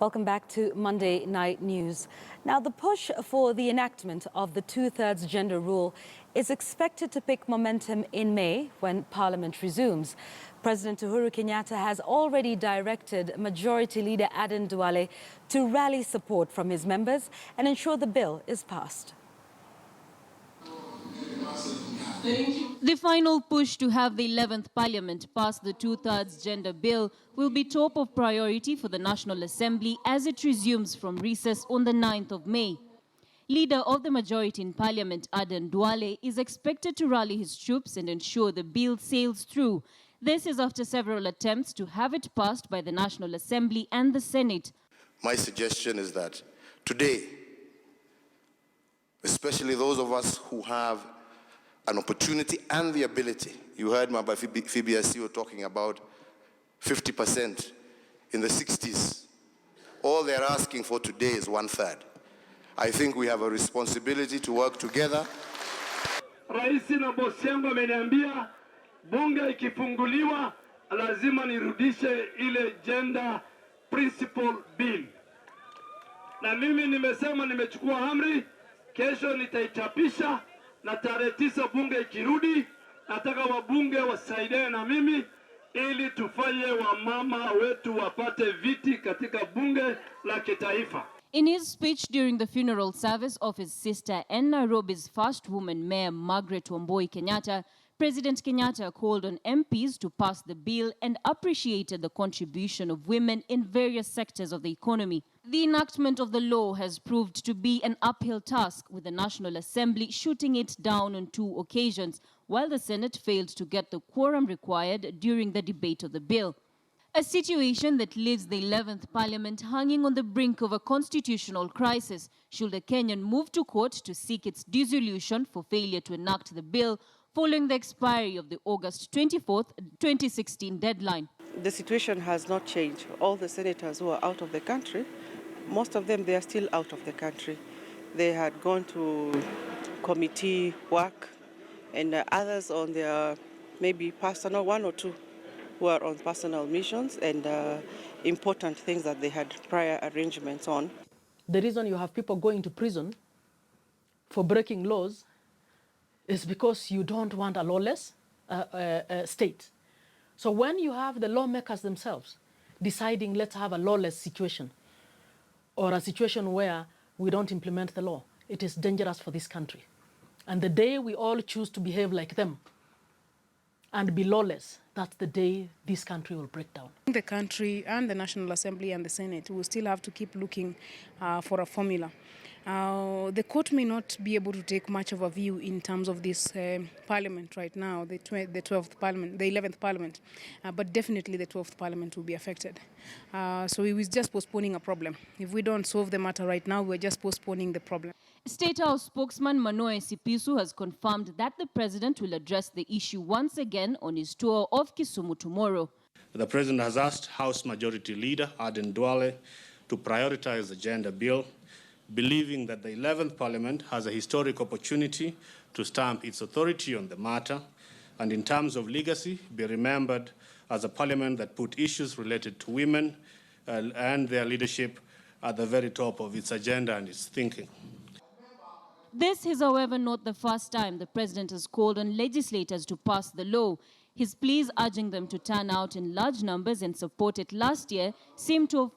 Welcome back to Monday Night News. Now, the push for the enactment of the two-thirds gender rule is expected to pick momentum in May when Parliament resumes. President Uhuru Kenyatta has already directed Majority Leader Aden Duale to rally support from his members and ensure the bill is passed. The final push to have the 11th Parliament pass the two-thirds gender bill will be top of priority for the National Assembly as it resumes from recess on the 9th of May. Leader of the majority in Parliament, Aden Duale, is expected to rally his troops and ensure the bill sails through. This is after several attempts to have it passed by the National Assembly and the Senate. My suggestion is that today, especially those of us who have an opportunity and the ability. You heard my FBSU talking about 50% in the 60s. All they're asking for today is 1/3. I think we have a responsibility to work together. Raisi na bosi yangu ameniambia bunge ikifunguliwa lazima nirudishe ile gender principle bill. Na mimi nimesema nimechukua amri, kesho nitaichapisha. Na tarehe 9 bunge ikirudi, nataka wabunge wasaidie na mimi ili tufanye wamama wetu wapate viti katika bunge la kitaifa. In his speech during the funeral service of his sister and Nairobi's first woman mayor Margaret Wambui Kenyatta, President Kenyatta called on MPs to pass the bill and appreciated the contribution of women in various sectors of the economy. The enactment of the law has proved to be an uphill task, with the National Assembly shooting it down on 2 occasions, while the Senate failed to get the quorum required during the debate of the bill. A situation that leaves the 11th Parliament hanging on the brink of a constitutional crisis should a Kenyan move to court to seek its dissolution for failure to enact the bill following the expiry of the August 24th, 2016 deadline. The situation has not changed. All the senators who are out of the country, most of them, they are still out of the country. They had gone to committee work, and others on their maybe personal, 1 or 2 who are on personal missions and important things that they had prior arrangements on. The reason you have people going to prison for breaking laws is because you don't want a lawless state. So when you have the lawmakers themselves deciding let's have a lawless situation or a situation where we don't implement the law, it is dangerous for this country. And the day we all choose to behave like them and be lawless, that's the day this country will break down. The country and the National Assembly and the Senate will still have to keep looking for a formula. The court may not be able to take much of a view in terms of this parliament right now, the 12th parliament, the 11th parliament, but definitely the 12th parliament will be affected. So it was just postponing a problem. If we don't solve the matter right now, we're just postponing the problem. State House spokesman Manoe Sipisu has confirmed that the president will address the issue once again on his tour of Kisumu tomorrow. The president has asked House Majority Leader Aden Duale to prioritize the gender bill, believing that the 11th Parliament has a historic opportunity to stamp its authority on the matter, and in terms of legacy, be remembered as a parliament that put issues related to women and their leadership at the very top of its agenda and its thinking. This is, however, not the first time the president has called on legislators to pass the law. His pleas urging them to turn out in large numbers and support it last year seem to have